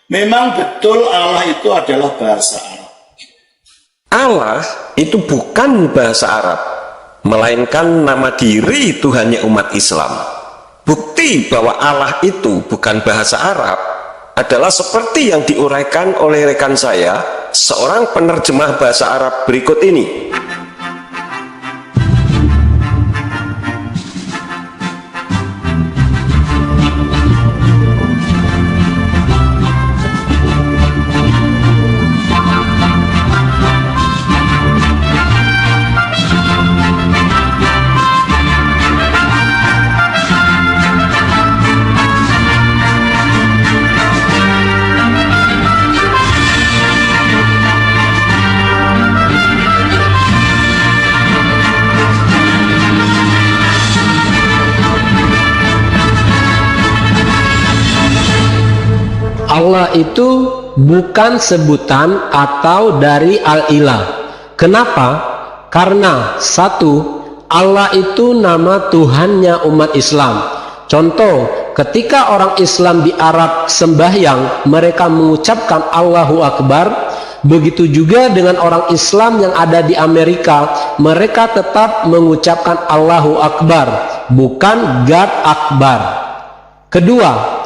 Memang betul Allah itu adalah bahasa Arab. Allah itu bukan bahasa Arab, melainkan nama diri Tuhannya umat Islam. Bukti bahwa Allah itu bukan bahasa Arab adalah seperti yang diuraikan oleh rekan saya, seorang penerjemah bahasa Arab berikut ini. Allah itu bukan sebutan atau dari al-ilah. Kenapa? Karena satu, Allah itu nama Tuhannya umat Islam. Contoh, ketika orang Islam di Arab sembahyang, mereka mengucapkan Allahu Akbar. Begitu juga dengan orang Islam yang ada di Amerika, mereka tetap mengucapkan Allahu Akbar, bukan God Akbar. Kedua,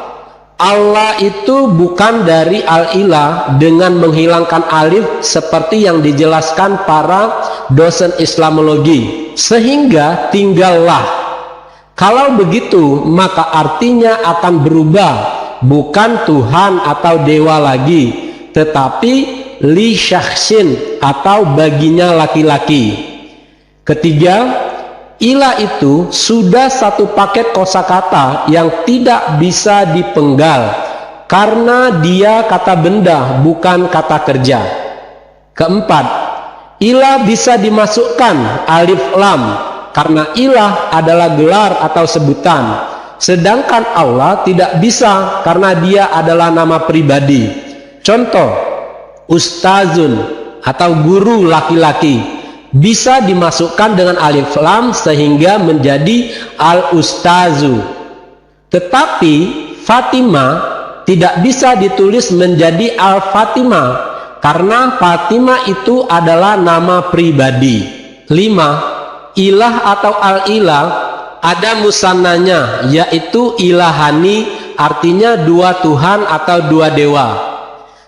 Allah itu bukan dari al-ilah dengan menghilangkan alif seperti yang dijelaskan para dosen Islamologi, sehingga tinggallah. Kalau begitu maka artinya akan berubah, bukan Tuhan atau dewa lagi, tetapi li syakhsin atau baginya laki-laki. Ketiga, ilah itu sudah satu paket kosakata yang tidak bisa dipenggal karena dia kata benda bukan kata kerja. Keempat, ilah bisa dimasukkan alif lam karena ilah adalah gelar atau sebutan, sedangkan Allah tidak bisa karena dia adalah nama pribadi. Contoh, ustazun atau guru laki-laki bisa dimasukkan dengan alif lam sehingga menjadi al-ustazu. Tetapi Fatimah tidak bisa ditulis menjadi al-Fatimah karena Fatimah itu adalah nama pribadi. 5. Ilah atau al-ilah ada musannanya, yaitu ilahani, artinya dua Tuhan atau dua dewa.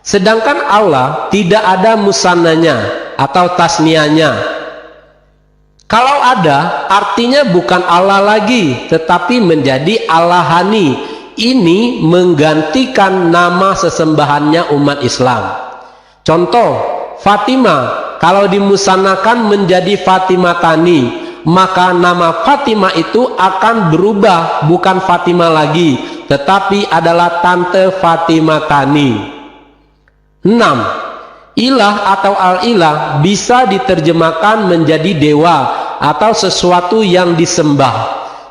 Sedangkan Allah tidak ada musannanya atau tasnianya. Kalau ada, artinya bukan Allah lagi, tetapi menjadi Allahani. Ini menggantikan nama sesembahannya umat Islam. Contoh, Fatimah, kalau dimusanakan menjadi Fatimatani, maka nama Fatimah itu akan berubah, bukan Fatimah lagi, tetapi adalah Tante Fatimatani. 6. Ilah atau al-ilah bisa diterjemahkan menjadi dewa atau sesuatu yang disembah,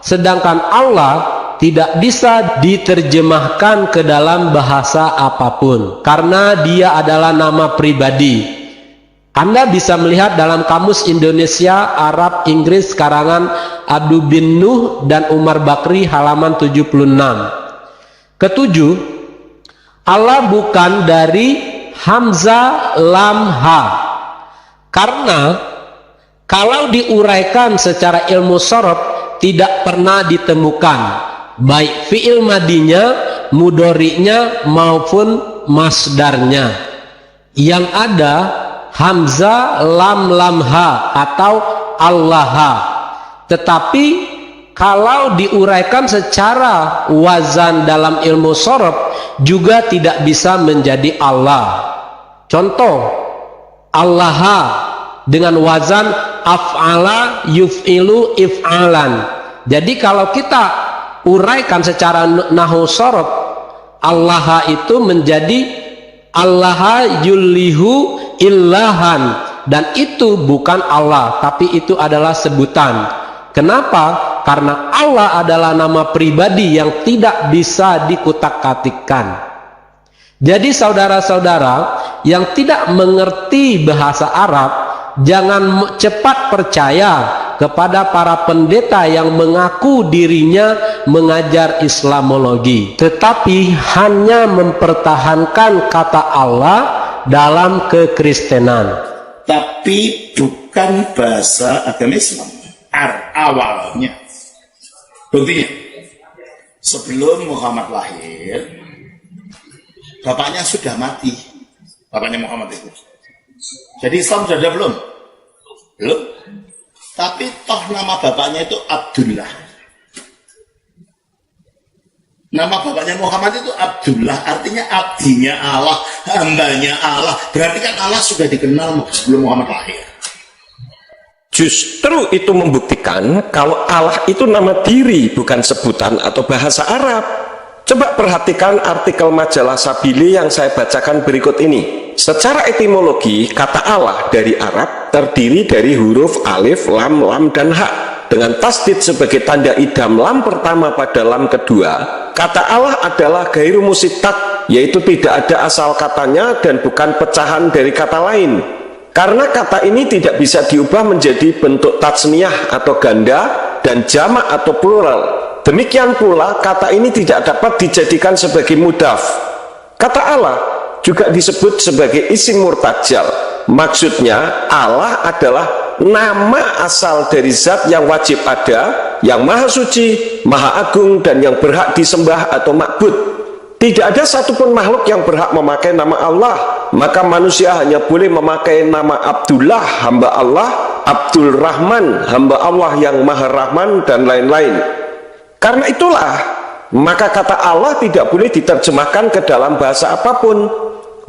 sedangkan Allah tidak bisa diterjemahkan ke dalam bahasa apapun karena dia adalah nama pribadi. Anda bisa melihat dalam Kamus Indonesia Arab Inggris karangan Abdu bin Nuh dan Umar Bakri halaman 76. Ketujuh, Allah bukan dari Hamzah lam ha, karena kalau diuraikan secara ilmu sorof tidak pernah ditemukan baik fi'il madinya, mudhari'nya maupun masdarnya. Yang ada Hamzah lam ha atau allaha. Tetapi kalau diuraikan secara wazan dalam ilmu sorof juga tidak bisa menjadi Allah. Contoh, allaha dengan wazan af'ala yuf'ilu if'alan. Jadi kalau kita uraikan secara nahwu sorof, allaha itu menjadi allaha yulihu illahan, dan itu bukan Allah, tapi itu adalah sebutan. Kenapa? Karena Allah adalah nama pribadi yang tidak bisa dikutak-katikkan. Jadi saudara-saudara yang tidak mengerti bahasa Arab, jangan cepat percaya kepada para pendeta yang mengaku dirinya mengajar Islamologi, tetapi hanya mempertahankan kata Allah dalam kekristenan. Tapi bukan bahasa agama Islam. Awalnya. Buktinya, sebelum Muhammad lahir, bapaknya sudah mati. Bapaknya Muhammad itu. Jadi Islam sudah ada belum? Belum. Tapi toh nama bapaknya itu Abdullah. Nama bapaknya Muhammad itu Abdullah, artinya abdinya Allah, hambanya Allah. Berarti kan Allah sudah dikenal sebelum Muhammad lahir. Justru itu membuktikan kalau Allah itu nama diri, bukan sebutan atau bahasa Arab. Coba perhatikan artikel majalah Sabili yang saya bacakan berikut ini. Secara etimologi, kata Allah dari Arab terdiri dari huruf alif, lam, dan ha. Dengan tasdid sebagai tanda idgham lam pertama pada lam kedua, kata Allah adalah gairu musitat, yaitu tidak ada asal katanya dan bukan pecahan dari kata lain. Karena kata ini tidak bisa diubah menjadi bentuk tatsniyah atau ganda dan jamak atau plural. Demikian pula kata ini tidak dapat dijadikan sebagai mudhaf. Kata Allah juga disebut sebagai isim murtajal. Maksudnya Allah adalah nama asal dari zat yang wajib ada, yang maha suci, maha agung, dan yang berhak disembah atau ma'bud. Tidak ada satupun makhluk yang berhak memakai nama Allah. Maka manusia hanya boleh memakai nama Abdullah, hamba Allah, Abdul Rahman, hamba Allah yang maha rahman, dan lain-lain. Karena itulah, maka kata Allah tidak boleh diterjemahkan ke dalam bahasa apapun.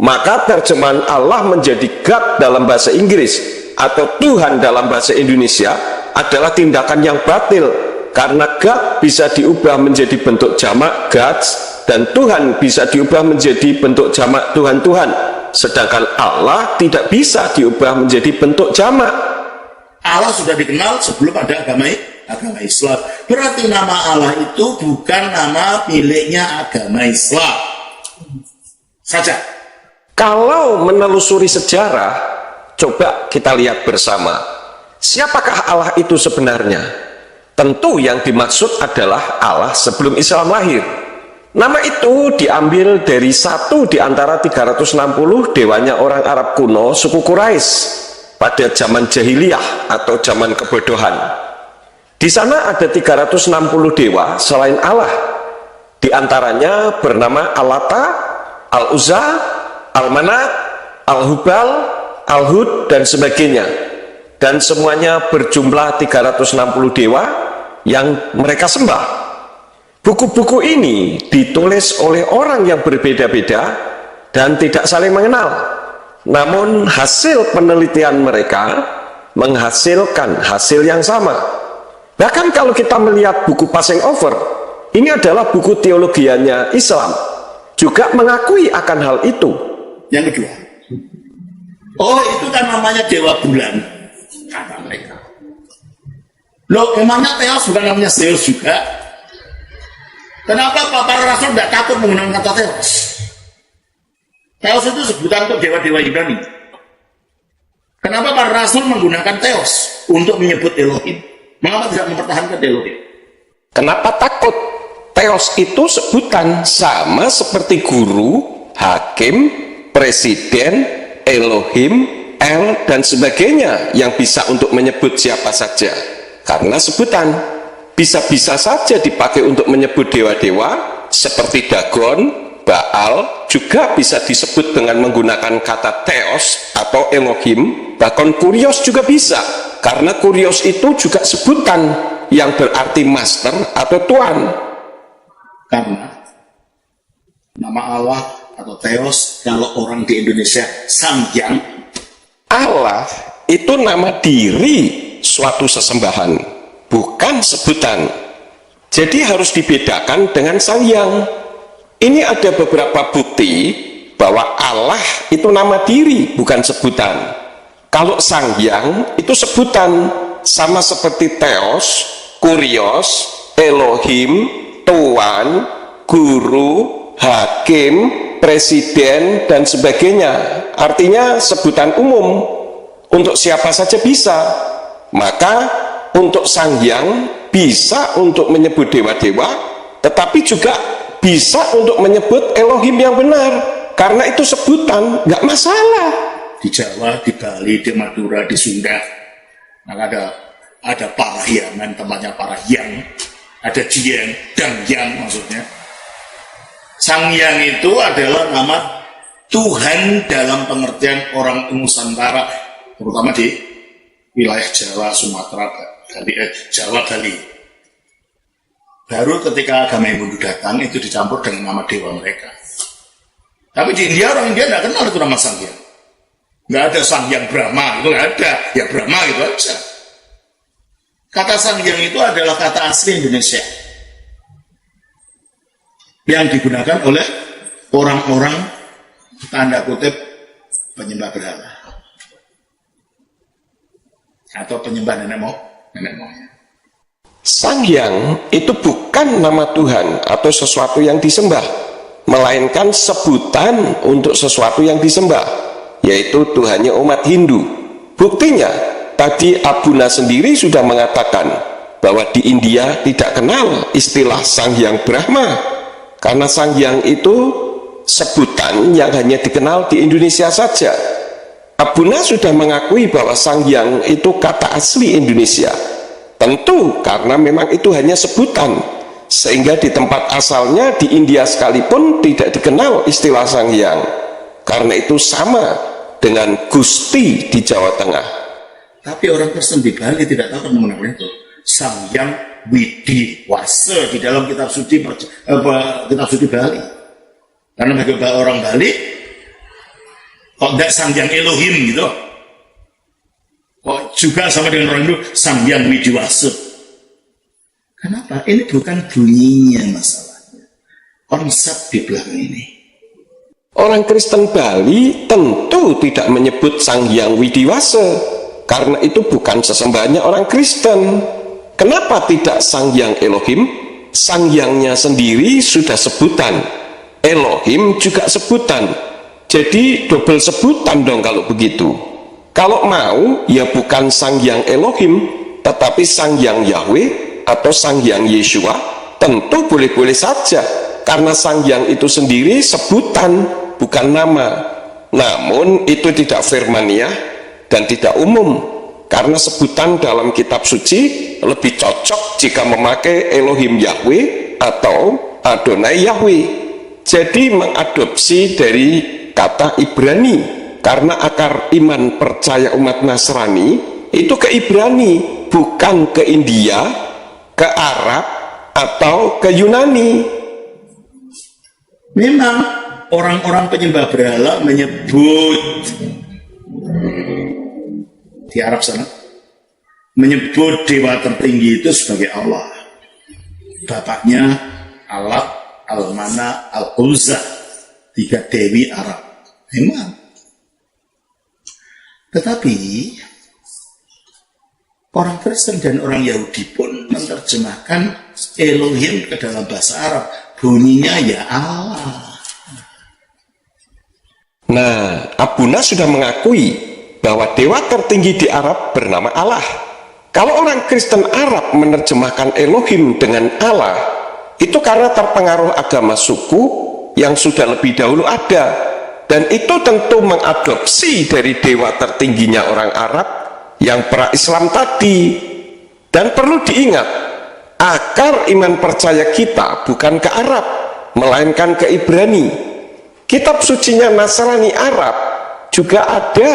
Maka terjemahan Allah menjadi God dalam bahasa Inggris atau Tuhan dalam bahasa Indonesia adalah tindakan yang batil. Karena God bisa diubah menjadi bentuk jamak gods, dan Tuhan bisa diubah menjadi bentuk jamak Tuhan-Tuhan, sedangkan Allah tidak bisa diubah menjadi bentuk jamak. Allah sudah dikenal sebelum ada agama Islam. Berarti nama Allah itu bukan nama miliknya agama Islam saja. Kalau menelusuri sejarah, coba kita lihat bersama, siapakah Allah itu sebenarnya? Tentu yang dimaksud adalah Allah sebelum Islam lahir. Nama itu diambil dari satu di antara 360 dewanya orang Arab kuno suku Quraisy pada zaman jahiliyah atau zaman kebodohan. Di sana ada 360 dewa selain Allah. Di antaranya bernama Al-Lata, Al-Uzza, Al-Manat, Al-Hubal, Al-Hud, dan sebagainya. Dan semuanya berjumlah 360 dewa yang mereka sembah. Buku-buku ini ditulis oleh orang yang berbeda-beda dan tidak saling mengenal. Namun hasil penelitian mereka menghasilkan hasil yang sama. Bahkan kalau kita melihat buku Passing Over, ini adalah buku teologianya Islam, juga mengakui akan hal itu. Yang kedua, oh itu kan namanya Dewa Bulan, kata mereka. Loh, emangnya Theos bukan namanya Zeus juga? Kenapa para rasul tidak takut menggunakan kata Theos? Theos itu sebutan untuk dewa-dewa Ibrani. Kenapa para rasul menggunakan Theos untuk menyebut Elohim? Mengapa tidak mempertahankan Elohim? Kenapa takut? Theos itu sebutan sama seperti guru, hakim, presiden, Elohim, El, dan sebagainya yang bisa untuk menyebut siapa saja. Karena sebutan bisa-bisa saja dipakai untuk menyebut dewa-dewa seperti Dagon, Baal, juga bisa disebut dengan menggunakan kata Theos atau Elohim. Bahkan Kurios juga bisa, karena Kurios itu juga sebutan yang berarti master atau tuan. Karena nama Allah atau Theos, kalau orang di Indonesia Sangyang, Allah itu nama diri suatu sesembahan, bukan sebutan. Jadi harus dibedakan dengan Sangyang. Ini ada beberapa bukti bahwa Allah itu nama diri, bukan sebutan. Kalau Sangyang itu sebutan, sama seperti Theos, Kurios, Elohim, Tuan, Guru, Hakim, Presiden, dan sebagainya. Artinya sebutan umum, untuk siapa saja bisa. Maka untuk Sang Hyang, bisa untuk menyebut dewa-dewa, tetapi juga bisa untuk menyebut Elohim yang benar, karena itu sebutan, nggak masalah. Di Jawa, di Bali, di Madura, di Sunda, maka ada parahyangan, tempatnya parahyang, ada Dieng dan Yang maksudnya. Sang Hyang itu adalah nama Tuhan dalam pengertian orang Nusantara, terutama di wilayah Jawa, Sumatera, Bali, Jawa, Bali. Baru ketika agama Hindu datang, itu dicampur dengan nama dewa mereka. Tapi di India, orang India tidak kenal itu nama Sang Hyang. Nggak ada Sang Hyang Brahma, itu nggak ada. Ya Brahma gitu aja. Kata Sang Hyang itu adalah kata asli Indonesia yang digunakan oleh orang-orang tanda kutip penyembah berhala atau penyembah nenek moyang. Sang Hyang itu bukan nama Tuhan atau sesuatu yang disembah, melainkan sebutan untuk sesuatu yang disembah, yaitu Tuhannya umat Hindu. Buktinya, tadi Abuna sendiri sudah mengatakan bahwa di India tidak kenal istilah Sang Hyang Brahma, karena Sang Hyang itu sebutan yang hanya dikenal di Indonesia saja. Abuna sudah mengakui bahwa Sang Hyang itu kata asli Indonesia. Tentu karena memang itu hanya sebutan, sehingga di tempat asalnya di India sekalipun tidak dikenal istilah Sang Hyang. Karena itu sama dengan Gusti di Jawa Tengah. Tapi orang Kristen di Bali tidak tahu mengenai itu. Sang Hyang Widiwasa di dalam kitab suci Bali. Karena bagi orang Bali, kok tidak Sang Hyang Elohim gitu? Kok juga sama dengan orang Hindu, Sang Hyang Widiwasa? Kenapa? Ini bukan bunyinya masalahnya, konsep di belakang ini. Orang Kristen Bali tentu tidak menyebut Sang Hyang Widiwasa, karena itu bukan sesembahannya orang Kristen. Kenapa tidak Sang Hyang Elohim? Sang Hyangnya sendiri sudah sebutan, Elohim juga sebutan, jadi double sebutan dong kalau begitu. Kalau mau, ya bukan Sang Hyang Elohim, tetapi Sang Hyang Yahweh atau Sang Hyang Yeshua, tentu boleh-boleh saja, karena Sang Hyang itu sendiri sebutan, bukan nama. Namun itu tidak firmaniah dan tidak umum, karena sebutan dalam kitab suci lebih cocok jika memakai Elohim Yahweh atau Adonai Yahweh. Jadi mengadopsi dari kata Ibrani, karena akar iman percaya umat Nasrani itu ke Ibrani, bukan ke India, ke Arab, atau ke Yunani. Memang orang-orang penyembah berhala menyebut di Arab sana, menyebut dewa tertinggi itu sebagai Allah. Bapaknya Alat, Al-Mana, Al-Uzza, 3 dewi Arab. Memang. Tetapi orang Kristen dan orang Yahudi pun menerjemahkan Elohim ke dalam bahasa Arab, bunyinya ya Allah. Nah, Abuna sudah mengakui bahwa dewa tertinggi di Arab bernama Allah. Kalau orang Kristen Arab menerjemahkan Elohim dengan Allah, itu karena terpengaruh agama suku yang sudah lebih dahulu ada. Dan itu tentu mengadopsi dari dewa tertingginya orang Arab yang pra-Islam tadi. Dan perlu diingat, akar iman percaya kita bukan ke Arab, melainkan ke Ibrani. Kitab sucinya Nasrani Arab juga ada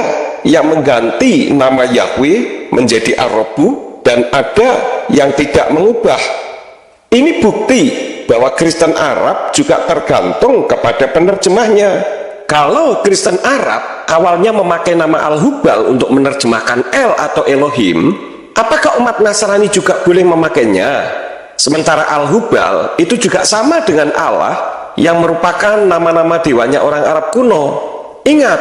yang mengganti nama Yahweh menjadi Arabu, dan ada yang tidak mengubah. Ini bukti bahwa Kristen Arab juga tergantung kepada penerjemahnya. Kalau Kristen Arab awalnya memakai nama Al-Hubal untuk menerjemahkan El atau Elohim, apakah umat Nasrani juga boleh memakainya? Sementara Al-Hubal itu juga sama dengan Allah yang merupakan nama-nama dewanya orang Arab kuno. Ingat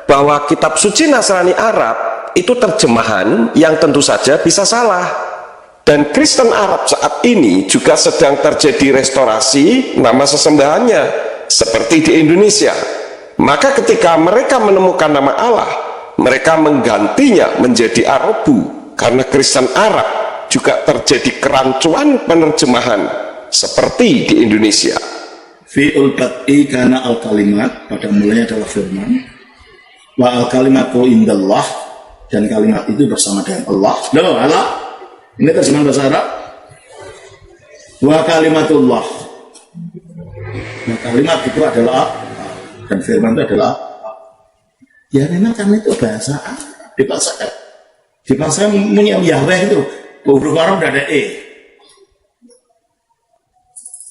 bahwa kitab suci Nasrani Arab itu terjemahan yang tentu saja bisa salah. Dan Kristen Arab saat ini juga sedang terjadi restorasi nama sesembahannya seperti di Indonesia. Maka ketika mereka menemukan nama Allah, mereka menggantinya menjadi Arabu, karena Kristen Arab juga terjadi kerancuan penerjemahan seperti di Indonesia. Fi'ul bad'i kana al kalimat, pada mulanya adalah firman. Wa al kalimatu indallah, dan kalimat itu bersama dengan Allah. Loh, Allah. Ini terjemahan bahasa Arab. Wa kalimatullah. Nah, kalimat itu adalah dan firman itu adalah ya memang karena itu bahasa di bahasa punya Yahweh itu huruf Arab tidak ada e,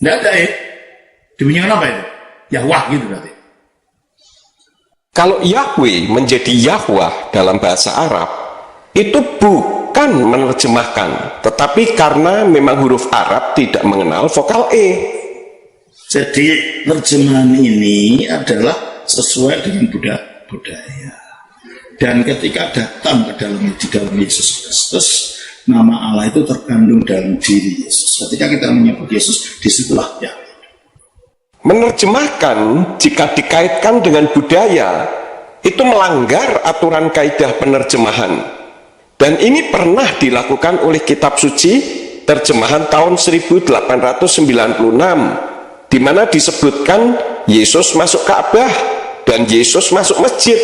tidak ada e, dibunyikan apa itu? Yahweh gitu berarti. Kalau Yahweh menjadi Yahwah dalam bahasa Arab, itu bukan menerjemahkan, tetapi karena memang huruf Arab tidak mengenal vokal e. Jadi terjemahan ini adalah sesuai dengan budaya. Dan ketika datang di dalam Yesus Kristus, nama Allah itu terkandung dalam diri Yesus. Ketika kita menyebut Yesus, disitulah ya. Menerjemahkan jika dikaitkan dengan budaya, itu melanggar aturan kaidah penerjemahan. Dan ini pernah dilakukan oleh kitab suci terjemahan tahun 1896, di mana disebutkan Yesus masuk Ka'bah dan Yesus masuk masjid.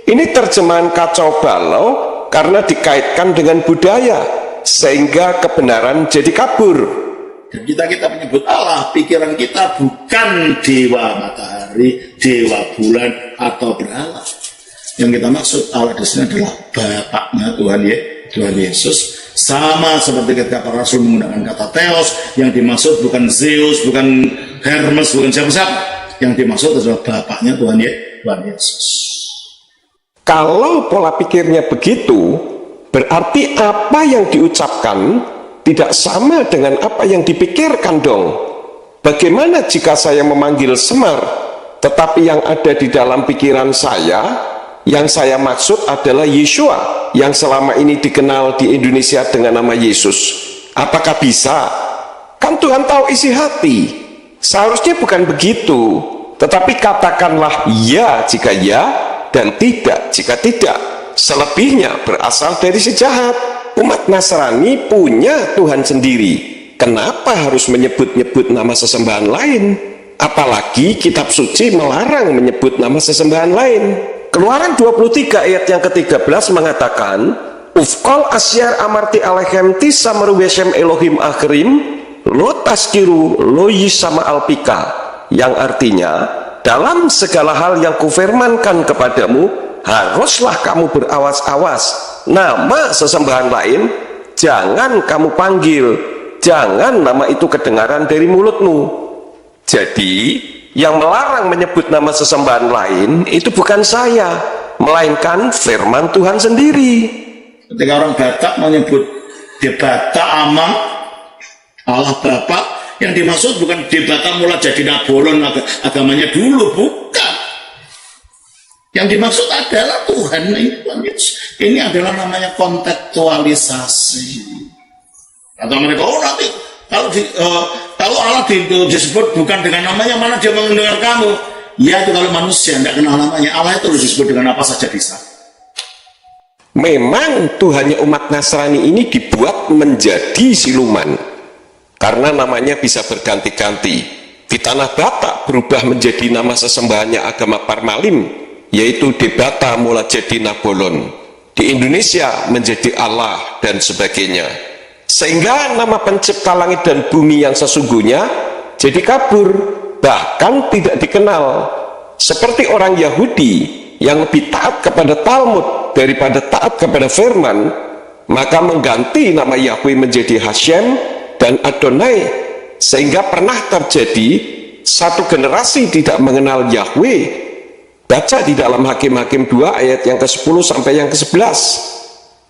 Ini terjemahan kacau balau karena dikaitkan dengan budaya, sehingga kebenaran jadi kabur. Dan kita menyebut Allah, pikiran kita bukan dewa matahari, dewa bulan, atau berhala. Yang kita maksud Allah di sini adalah Bapaknya Tuhan Yesus. Sama seperti ketika para rasul menggunakan kata Theos, yang dimaksud bukan Zeus, bukan Hermes, bukan siapa-siapa. Yang dimaksud adalah Bapaknya Tuhan Yesus. Kalau pola pikirnya begitu, berarti apa yang diucapkan tidak sama dengan apa yang dipikirkan dong. Bagaimana jika saya memanggil Semar, tetapi yang ada di dalam pikiran saya, yang saya maksud adalah Yeshua, yang selama ini dikenal di Indonesia dengan nama Yesus? Apakah bisa? Kan Tuhan tahu isi hati. Seharusnya bukan begitu, tetapi katakanlah ya jika ya, dan tidak jika tidak. Selebihnya berasal dari si jahat. Umat Nasrani punya Tuhan sendiri. Kenapa harus menyebut-nyebut nama sesembahan lain? Apalagi kitab suci melarang menyebut nama sesembahan lain. Keluaran 23 ayat yang ke-13 mengatakan, Ufqal asyar amarti alaihem tisamru wesem Elohim akhirim lo taskiru lo yisama alpika, yang artinya, dalam segala hal yang kufirmankan kepadamu, haruslah kamu berawas-awas. Nama sesembahan lain jangan kamu panggil, jangan nama itu kedengaran dari mulutmu. Jadi yang melarang menyebut nama sesembahan lain itu bukan saya, melainkan firman Tuhan sendiri. Ketika orang Batak menyebut Debata Amang Allah Bapa, yang dimaksud bukan Debata mula jadi Nabolon agamanya dulu, bukan. Yang dimaksud adalah Tuhan Yesus. Ini adalah namanya kontekstualisasi. Atau mereka, oh nanti kalau Allah disebut bukan dengan namanya, mana dia mendengar kamu? Ya itu kalau manusia tidak kenal namanya. Allah itu disebut dengan apa saja bisa. Memang Tuhannya umat Nasrani ini dibuat menjadi siluman, karena namanya bisa berganti-ganti. Di tanah Batak berubah menjadi nama sesembahannya agama Parmalim, yaitu Debata mula jadi Nabolon. Di Indonesia menjadi Allah dan sebagainya. Sehingga nama pencipta langit dan bumi yang sesungguhnya jadi kabur, bahkan tidak dikenal. Seperti orang Yahudi yang lebih taat kepada Talmud daripada taat kepada firman, maka mengganti nama Yahweh menjadi Hashem dan Adonai, sehingga pernah terjadi satu generasi tidak mengenal Yahweh. Baca di dalam Hakim-Hakim 2 ayat yang ke-10 sampai yang ke-11.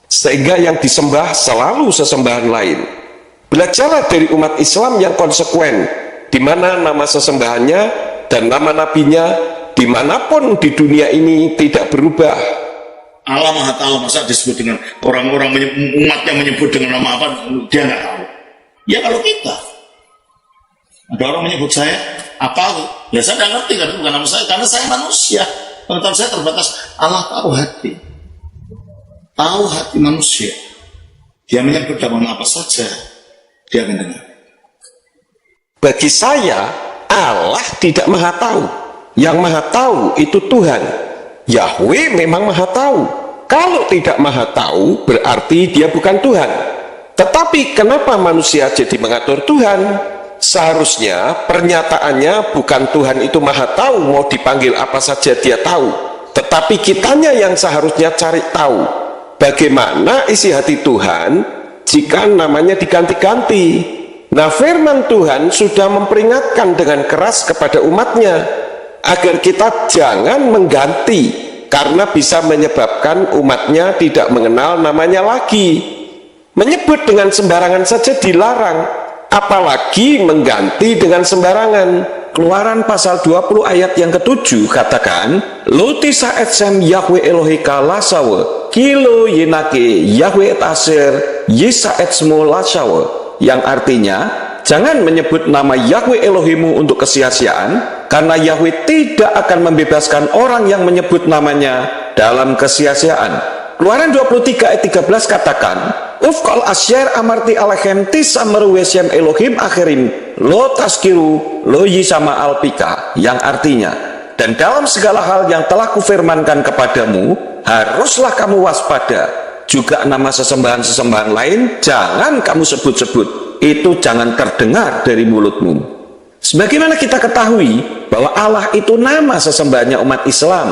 Sehingga yang disembah selalu sesembahan lain. Belajarlah dari umat Islam yang konsekuen, di mana nama sesembahannya dan nama nabinya dimanapun di dunia ini tidak berubah. Allah Maha Tahu, masa disebut dengan orang-orang umat yang menyebut dengan nama apa, dia nggak tahu. Ya kalau kita, ada orang menyebut saya apa, ya saya nggak ngerti, kan bukan nama saya, karena saya manusia. Pengetahuan saya terbatas. Allah tahu hati manusia. Dia menyebut nama apa saja, dia akan dengar. Bagi saya, Allah tidak maha tahu. Yang maha tahu itu Tuhan. Yahweh memang maha tahu. Kalau tidak maha tahu, berarti dia bukan Tuhan. Tetapi kenapa manusia jadi mengatur Tuhan? Seharusnya pernyataannya bukan Tuhan itu maha tahu, mau dipanggil apa saja dia tahu. Tetapi kitanya yang seharusnya cari tahu bagaimana isi hati Tuhan jika namanya diganti-ganti. Nah, firman Tuhan sudah memperingatkan dengan keras kepada umatnya agar kita jangan mengganti, karena bisa menyebabkan umatnya tidak mengenal namanya lagi. Menyebut dengan sembarangan saja dilarang, apalagi mengganti dengan sembarangan. Keluaran pasal 20 ayat yang ke-7 katakan, Lo tisa etsem Yahweh Elohika lasawe, kilo yenake Yahweh et aser yisa etsmo lasawe. Yang artinya, jangan menyebut nama Yahweh Elohimu untuk kesia-siaan, karena Yahweh tidak akan membebaskan orang yang menyebut namanya dalam kesia-siaan. Keluaran 23 ayat 13 katakan, Ufkal asyar amarti alaihem tisameru wesyem Elohim akhirim lo taskiru lo yisama alpika, yang artinya, dan dalam segala hal yang telah kufirmankan kepadamu, haruslah kamu waspada. Juga nama sesembahan-sesembahan lain jangan kamu sebut-sebut, itu jangan terdengar dari mulutmu. Sebagaimana kita ketahui bahwa Allah itu nama sesembahannya umat Islam,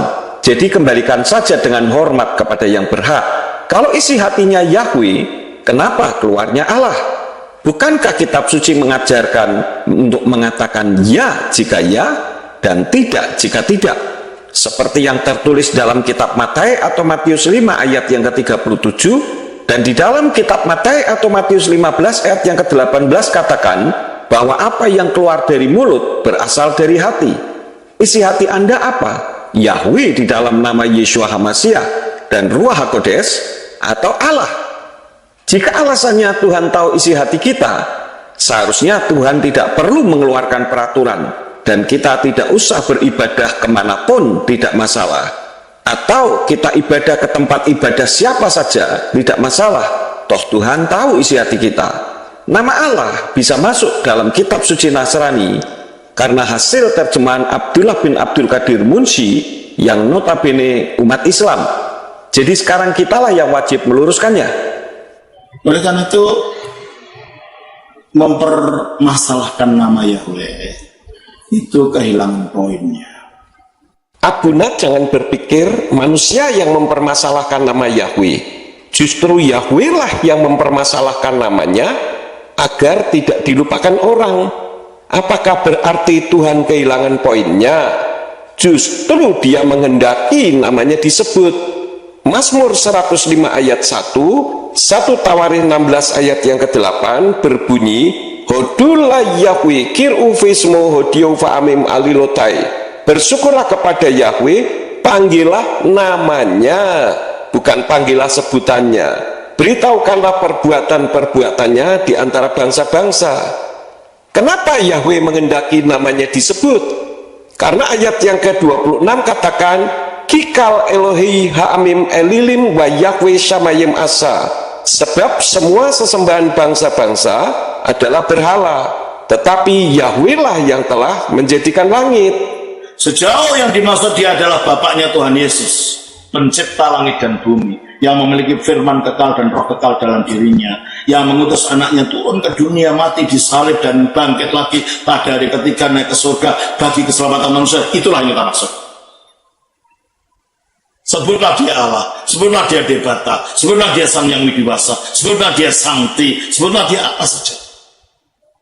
jadi kembalikan saja dengan hormat kepada yang berhak. Kalau isi hatinya Yahweh, kenapa keluarnya Allah? Bukankah kitab suci mengajarkan untuk mengatakan ya jika ya dan tidak jika tidak? Seperti yang tertulis dalam kitab Matius atau Matius 5 ayat yang ke-37, dan di dalam kitab Matius atau Matius 15 ayat yang ke-18 katakan bahwa apa yang keluar dari mulut berasal dari hati. Isi hati Anda apa? Yahweh di dalam nama Yeshua HaMashiach dan Ruach HaKodes atau Allah? Jika alasannya Tuhan tahu isi hati kita, seharusnya Tuhan tidak perlu mengeluarkan peraturan, dan kita tidak usah beribadah kemanapun, tidak masalah. Atau kita ibadah ke tempat ibadah siapa saja, tidak masalah. Toh Tuhan tahu isi hati kita. Nama Allah bisa masuk dalam kitab suci Nasrani karena hasil terjemahan Abdullah bin Abdul Qadir Munshi yang notabene umat Islam. Jadi sekarang kitalah yang wajib meluruskannya. Oleh karena itu, mempermasalahkan nama Yahweh itu kehilangan poinnya. Abuna jangan berpikir manusia yang mempermasalahkan nama Yahweh. Justru Yahweh lah yang mempermasalahkan namanya agar tidak dilupakan orang. Apakah berarti Tuhan kehilangan poinnya? Justru dia menghendaki namanya disebut. Mazmur 105 ayat 1, 1 Tawarin 16 ayat yang ke-8 berbunyi, Hodullah Yahweh kir'u fismo hodiyo fa'amim alilotai. Bersyukurlah kepada Yahweh, panggillah namanya, bukan panggillah sebutannya. Beritahukanlah perbuatan-perbuatannya di antara bangsa-bangsa. Kenapa Yahweh menghendaki namanya disebut? Karena ayat yang ke-26 katakan, Kikal Elohi ha'amim elilim wa Yahweh syamayim asa. Sebab semua sesembahan bangsa-bangsa adalah berhala, tetapi Yahweh lah yang telah menjadikan langit. Sejauh yang dimaksud dia adalah Bapaknya Tuhan Yesus, pencipta langit dan bumi, yang memiliki firman kekal dan roh kekal dalam dirinya, yang mengutus anaknya turun ke dunia, mati disalib dan bangkit lagi pada hari ketiga naik ke surga bagi keselamatan manusia. Itulah yang kita maksud. Sebutlah dia Allah, sebutlah dia Debata, sebutlah dia Sang Yang Widiwasa, sebutlah dia Sangti, sebutlah dia apa saja.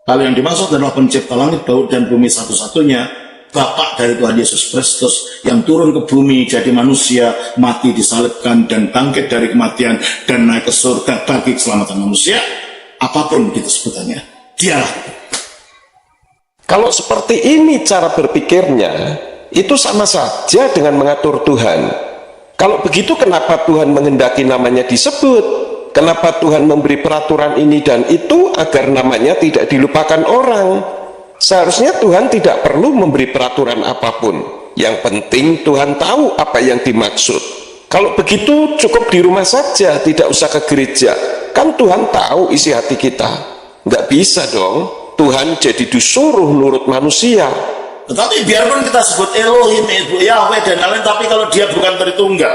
Kalau yang dimaksud adalah pencipta langit dan bumi satu-satunya, Bapak dari Tuhan Yesus Kristus yang turun ke bumi jadi manusia, mati disalibkan dan bangkit dari kematian dan naik ke surga bagi keselamatan manusia. Apapun itu sebutannya, dialah. Kalau seperti ini cara berpikirnya, itu sama saja dengan mengatur Tuhan. Kalau begitu, kenapa Tuhan menghendaki namanya disebut? Kenapa Tuhan memberi peraturan ini dan itu agar namanya tidak dilupakan orang? Seharusnya Tuhan tidak perlu memberi peraturan apapun. Yang penting Tuhan tahu apa yang dimaksud. Kalau begitu cukup di rumah saja, tidak usah ke gereja. Kan Tuhan tahu isi hati kita. Nggak bisa dong Tuhan jadi disuruh nurut manusia. Tetapi biarpun kita sebut Elohim, Yahweh dan lain-lain, tapi kalau dia bukan Tritunggal,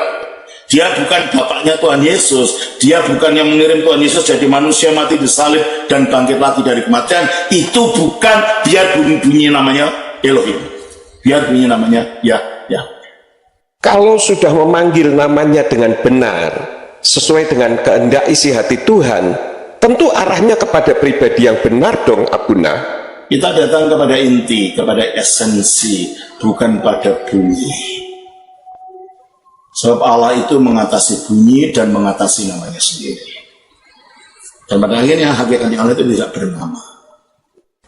dia bukan Bapaknya Tuhan Yesus, dia bukan yang mengirim Tuhan Yesus jadi manusia, mati disalib dan bangkit lagi dari kematian, itu bukan, biar bunyi namanya Elohim, biar bunyi namanya Yahweh. Kalau sudah memanggil namanya dengan benar, sesuai dengan kehendak isi hati Tuhan, tentu arahnya kepada pribadi yang benar dong, Abuna. Kita datang kepada inti, kepada esensi, bukan pada bunyi. Sebab Allah itu mengatasi bunyi dan mengatasi namanya sendiri. Dan pada akhirnya hakikatnya Allah itu tidak bernama.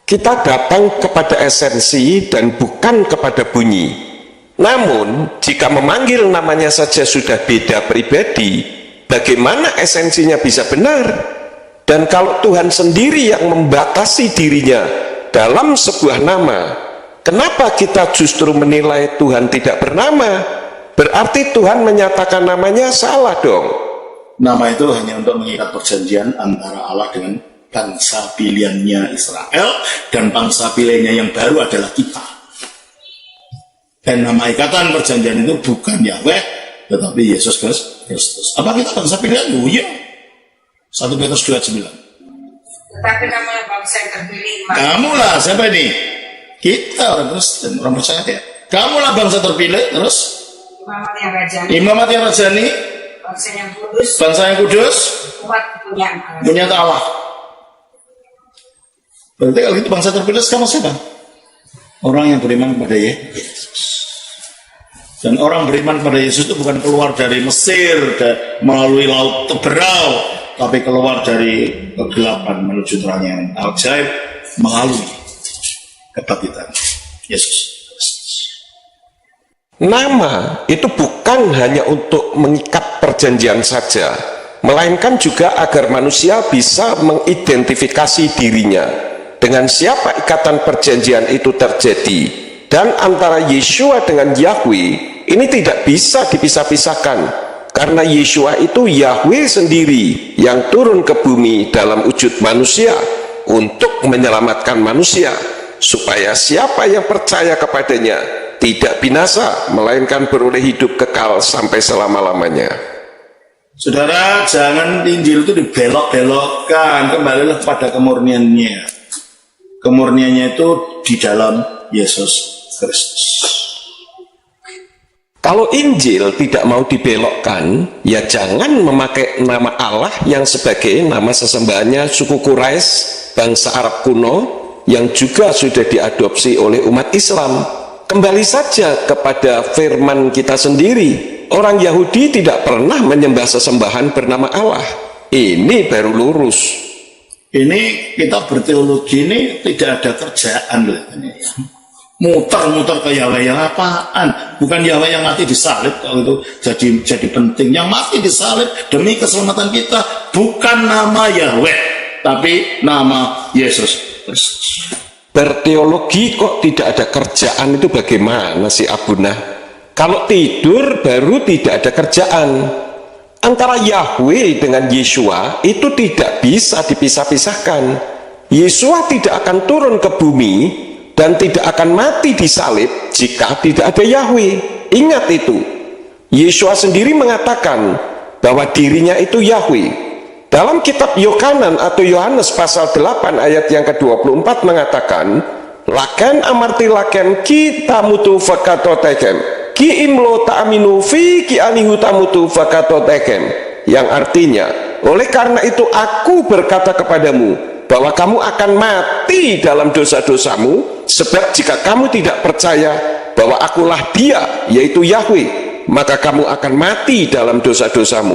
Kita datang kepada esensi dan bukan kepada bunyi. Namun, jika memanggil namanya saja sudah beda pribadi, bagaimana esensinya bisa benar? Dan kalau Tuhan sendiri yang membatasi dirinya dalam sebuah nama, kenapa kita justru menilai Tuhan tidak bernama? Berarti Tuhan menyatakan namanya salah dong. Nama itu hanya untuk mengikat perjanjian antara Allah dengan bangsa pilihannya Israel, dan bangsa pilihannya yang baru adalah kita. Dan nama ikatan perjanjian itu bukan Yahweh, tetapi Yesus Kristus. Apa kita bangsa pilihan? Oh iya. 1 Petrus 2:9. Tetapi kamulah bangsa yang terpilih. Kamulah, siapa ini? Kita orang Kristen, orang percaya ya. Kamulah bangsa terpilih, terus Imamat yang rajani. Imamat yang rajani. Bangsa yang kudus. Bangsa yang kudus. Umat kepunyaan Allah. Punya Allah. Berarti kalau itu bangsa terpilih sekarang siapa? Orang yang beriman kepada Yesus. Dan orang beriman kepada Yesus itu bukan keluar dari Mesir melalui laut Teberau, tapi keluar dari kegelapan menuju terang yang ajaib melalui kebangkitan Yesus. Nama itu bukan hanya untuk mengikat perjanjian saja, melainkan juga agar manusia bisa mengidentifikasi dirinya dengan siapa ikatan perjanjian itu terjadi. Dan antara Yeshua dengan Yahweh ini tidak bisa dipisah-pisahkan, karena Yeshua itu Yahweh sendiri yang turun ke bumi dalam wujud manusia untuk menyelamatkan manusia, supaya siapa yang percaya kepadanya tidak binasa, melainkan beroleh hidup kekal sampai selama-lamanya. Saudara, jangan Injil itu dibelok-belokkan, kembalilah pada kemurniannya. Kemurniannya itu di dalam Yesus Kristus. Kalau Injil tidak mau dibelokkan, ya jangan memakai nama Allah yang sebagai nama sesembahannya suku Quraisy, bangsa Arab kuno, yang juga sudah diadopsi oleh umat Islam. Kembali saja kepada firman kita sendiri. Orang Yahudi tidak pernah menyembah sesembahan bernama Allah. Ini baru lurus. Ini kita berteologi ini tidak ada kerjaan loh ini. Muter-muter ke Yahweh yang apaan? Bukan Yahweh yang mati disalib, kalau itu jadi penting. Yang mati disalib demi keselamatan kita bukan nama Yahweh, tapi nama Yesus Kristus. Berteologi kok tidak ada kerjaan, itu bagaimana sih Abuna? Kalau tidur baru tidak ada kerjaan. Antara Yahweh dengan Yeshua itu tidak bisa dipisah-pisahkan. Yeshua tidak akan turun ke bumi dan tidak akan mati disalib jika tidak ada Yahweh. Ingat itu. Yeshua sendiri mengatakan bahwa dirinya itu Yahweh. Dalam kitab Yohanan atau Yohanes pasal 8 ayat yang ke-24 mengatakan, laken amarti laken ki tamutu fakato tekem ki imlo ta'aminu fi ki anihu tamutu fakato tekem, yang artinya, oleh karena itu aku berkata kepadamu bahwa kamu akan mati dalam dosa-dosamu, sebab jika kamu tidak percaya bahwa akulah dia, yaitu Yahweh, maka kamu akan mati dalam dosa-dosamu.